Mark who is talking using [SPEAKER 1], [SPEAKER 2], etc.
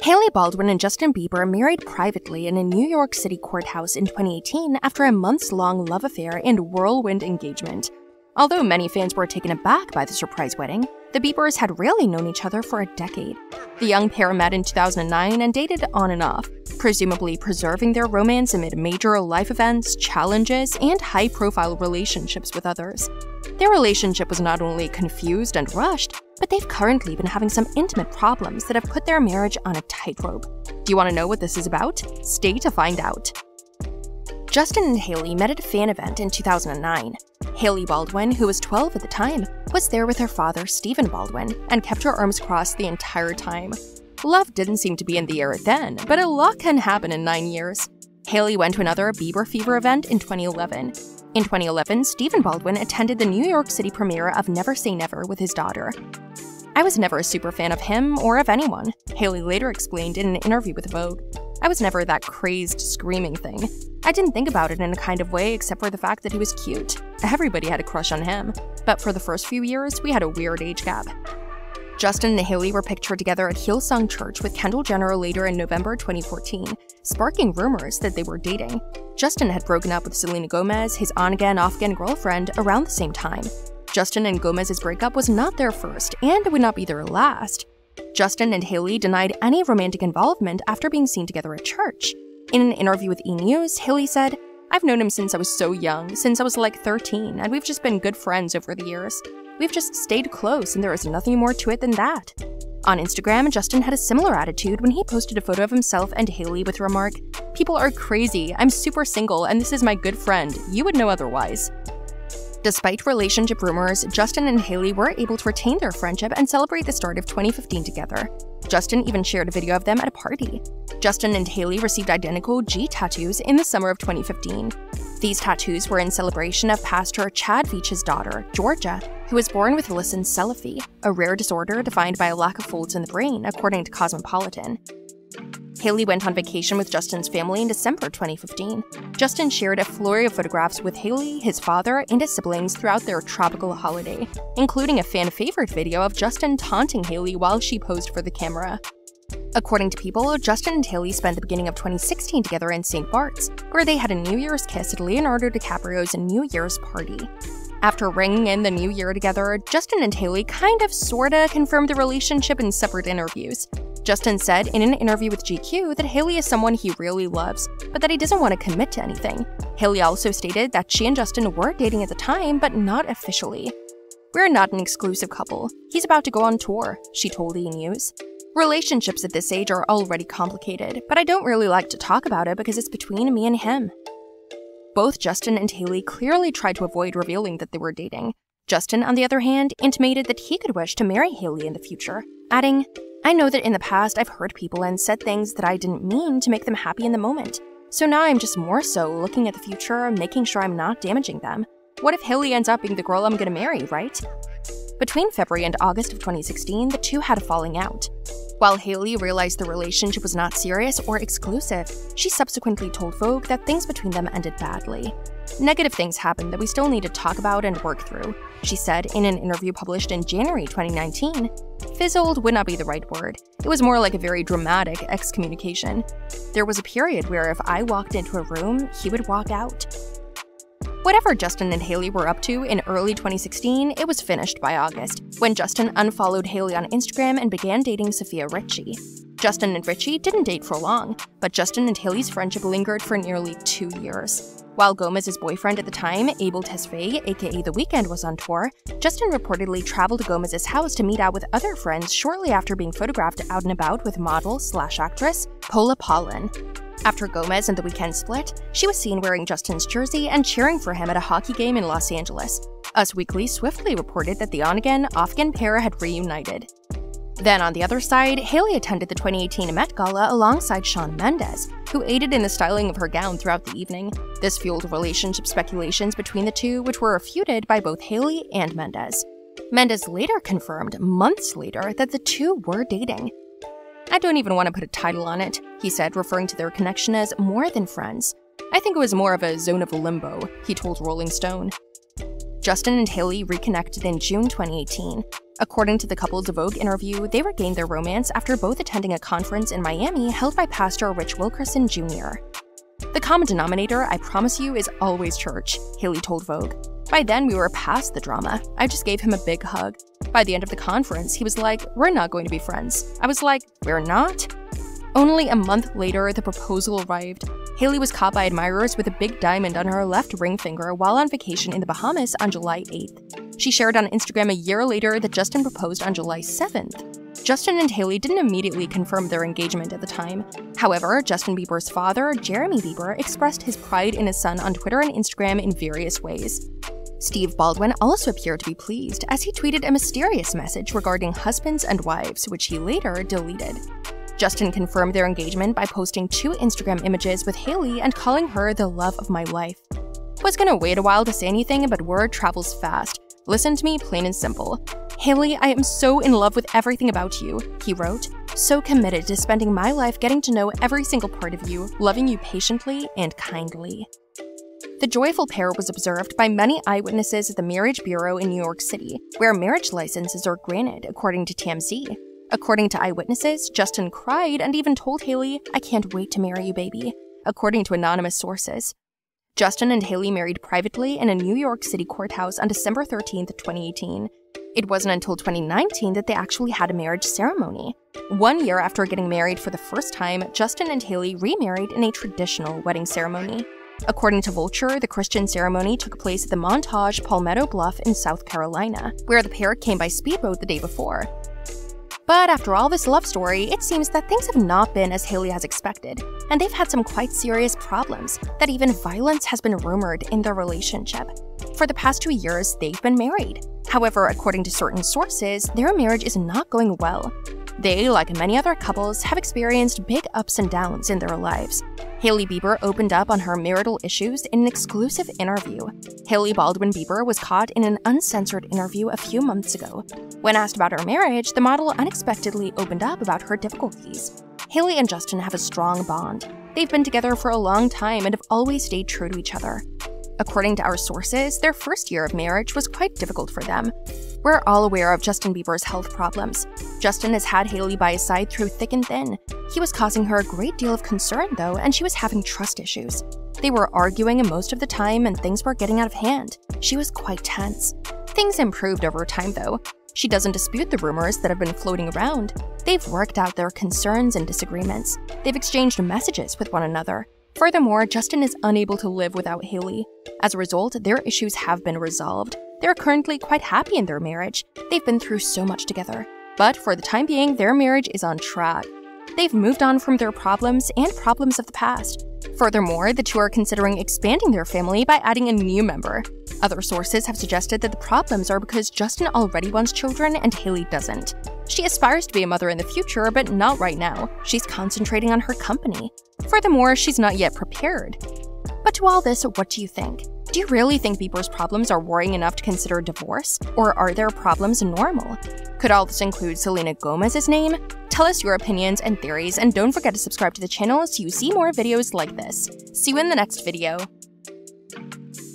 [SPEAKER 1] Hailey Baldwin and Justin Bieber married privately in a New York City courthouse in 2018 after a months-long love affair and whirlwind engagement. Although many fans were taken aback by the surprise wedding, the Biebers had really known each other for a decade. The young pair met in 2009 and dated on and off, presumably preserving their romance amid major life events, challenges, and high-profile relationships with others. Their relationship was not only confused and rushed, but they've currently been having some intimate problems that have put their marriage on a tightrope. Do you want to know what this is about? Stay to find out. Justin and Hailey met at a fan event in 2009. Hailey Baldwin, who was 12 at the time, was there with her father, Stephen Baldwin, and kept her arms crossed the entire time. Love didn't seem to be in the air then, but a lot can happen in 9 years. Hailey went to another Bieber Fever event in 2011. In 2011, Stephen Baldwin attended the New York City premiere of Never Say Never with his daughter. "I was never a super fan of him or of anyone," Hailey later explained in an interview with Vogue. "I was never that crazed, screaming thing. I didn't think about it in a kind of way except for the fact that he was cute. Everybody had a crush on him. But for the first few years, we had a weird age gap." Justin and Hailey were pictured together at Hillsong Church with Kendall Jenner later in November 2014, sparking rumors that they were dating. Justin had broken up with Selena Gomez, his on-again, off-again girlfriend, around the same time. Justin and Gomez's breakup was not their first, and would not be their last. Justin and Hailey denied any romantic involvement after being seen together at church. In an interview with E! News, Hailey said, "I've known him since I was so young, since I was like 13, and we've just been good friends over the years. We've just stayed close, and there is nothing more to it than that." On Instagram, Justin had a similar attitude when he posted a photo of himself and Hailey with the remark, "People are crazy, I'm super single, and this is my good friend. You would know otherwise." Despite relationship rumors, Justin and Hailey were able to retain their friendship and celebrate the start of 2015 together. Justin even shared a video of them at a party. Justin and Hailey received identical G tattoos in the summer of 2015. These tattoos were in celebration of Pastor Chad Veach's daughter, Georgia, who was born with lissencephaly, a rare disorder defined by a lack of folds in the brain, according to Cosmopolitan. Hailey went on vacation with Justin's family in December 2015. Justin shared a flurry of photographs with Hailey, his father, and his siblings throughout their tropical holiday, including a fan-favorite video of Justin taunting Hailey while she posed for the camera. According to People, Justin and Hailey spent the beginning of 2016 together in St. Bart's, where they had a New Year's kiss at Leonardo DiCaprio's New Year's party. After ringing in the new year together, Justin and Hailey kind of sorta confirmed the relationship in separate interviews. Justin said in an interview with GQ that Hailey is someone he really loves, but that he doesn't want to commit to anything. Hailey also stated that she and Justin were dating at the time, but not officially. "We're not an exclusive couple. He's about to go on tour," she told E! News. "Relationships at this age are already complicated, but I don't really like to talk about it because it's between me and him." Both Justin and Hailey clearly tried to avoid revealing that they were dating. Justin, on the other hand, intimated that he could wish to marry Hailey in the future, adding, "I know that in the past I've hurt people and said things that I didn't mean to make them happy in the moment. So now I'm just more so looking at the future, making sure I'm not damaging them. What if Hailey ends up being the girl I'm gonna marry, right?" Between February and August of 2016, the two had a falling out. While Hailey realized the relationship was not serious or exclusive, she subsequently told Vogue that things between them ended badly. "Negative things happened that we still need to talk about and work through," she said in an interview published in January 2019. "Fizzled would not be the right word. It was more like a very dramatic excommunication. There was a period where if I walked into a room, he would walk out." Whatever Justin and Hailey were up to in early 2016, it was finished by August, when Justin unfollowed Hailey on Instagram and began dating Sofia Richie. Justin and Richie didn't date for long, but Justin and Hailey's friendship lingered for nearly 2 years. While Gomez's boyfriend at the time, Abel Tesfaye, aka The Weeknd, was on tour, Justin reportedly traveled to Gomez's house to meet out with other friends shortly after being photographed out and about with model/actress Paula Pollin. After Gomez and The Weeknd split, she was seen wearing Justin's jersey and cheering for him at a hockey game in Los Angeles. Us Weekly swiftly reported that the on-again, off-again pair had reunited. Then on the other side, Hailey attended the 2018 Met Gala alongside Shawn Mendes, who aided in the styling of her gown throughout the evening. This fueled relationship speculations between the two, which were refuted by both Hailey and Mendes. Mendes later confirmed, months later, that the two were dating. "I don't even want to put a title on it," he said, referring to their connection as more than friends. "I think it was more of a zone of limbo," he told Rolling Stone. Justin and Hailey reconnected in June 2018. According to the couple's Vogue interview, they regained their romance after both attending a conference in Miami held by Pastor Rich Wilkerson Jr. "The common denominator, I promise you, is always church," Hailey told Vogue. "By then, we were past the drama. I just gave him a big hug. By the end of the conference, he was like, 'We're not going to be friends.' I was like, 'We're not?' Only a month later, the proposal arrived. Hailey was caught by admirers with a big diamond on her left ring finger while on vacation in the Bahamas on July 8th. She shared on Instagram a year later that Justin proposed on July 7th. Justin and Hailey didn't immediately confirm their engagement at the time. However, Justin Bieber's father, Jeremy Bieber, expressed his pride in his son on Twitter and Instagram in various ways. Steve Baldwin also appeared to be pleased, as he tweeted a mysterious message regarding husbands and wives, which he later deleted. Justin confirmed their engagement by posting 2 Instagram images with Hailey and calling her the love of my life. "Was gonna wait a while to say anything, but word travels fast. Listen to me plain and simple. Hailey, I am so in love with everything about you," he wrote. "So committed to spending my life getting to know every single part of you, loving you patiently and kindly." The joyful pair was observed by many eyewitnesses at the Marriage Bureau in New York City, where marriage licenses are granted, according to TMZ. According to eyewitnesses, Justin cried and even told Hailey, "I can't wait to marry you, baby," according to anonymous sources. Justin and Hailey married privately in a New York City courthouse on December 13th, 2018. It wasn't until 2019 that they actually had a marriage ceremony. 1 year after getting married for the first time, Justin and Hailey remarried in a traditional wedding ceremony. According to Vulture, the Christian ceremony took place at the Montage Palmetto Bluff in South Carolina, where the pair came by speedboat the day before. But after all this love story, it seems that things have not been as Hailey has expected, and they've had some quite serious problems, that even violence has been rumored in their relationship. For the past 2 years, they've been married. However, according to certain sources, their marriage is not going well. They, like many other couples, have experienced big ups and downs in their lives. Hailey Bieber opened up on her marital issues in an exclusive interview. Hailey Baldwin Bieber was caught in an uncensored interview a few months ago. When asked about her marriage, the model unexpectedly opened up about her difficulties. Hailey and Justin have a strong bond. They've been together for a long time and have always stayed true to each other. According to our sources, their first year of marriage was quite difficult for them. We're all aware of Justin Bieber's health problems. Justin has had Hailey by his side through thick and thin. He was causing her a great deal of concern, though, and she was having trust issues. They were arguing most of the time, and things were getting out of hand. She was quite tense. Things improved over time, though. She doesn't dispute the rumors that have been floating around. They've worked out their concerns and disagreements. They've exchanged messages with one another. Furthermore, Justin is unable to live without Hailey. As a result, their issues have been resolved. They're currently quite happy in their marriage. They've been through so much together. But for the time being, their marriage is on track. They've moved on from their problems and problems of the past. Furthermore, the two are considering expanding their family by adding a new member. Other sources have suggested that the problems are because Justin already wants children and Hailey doesn't. She aspires to be a mother in the future, but not right now. She's concentrating on her company. Furthermore, she's not yet prepared. But to all this, what do you think? Do you really think Bieber's problems are worrying enough to consider divorce? Or are their problems normal? Could all this include Selena Gomez's name? Tell us your opinions and theories, and don't forget to subscribe to the channel so you see more videos like this. See you in the next video.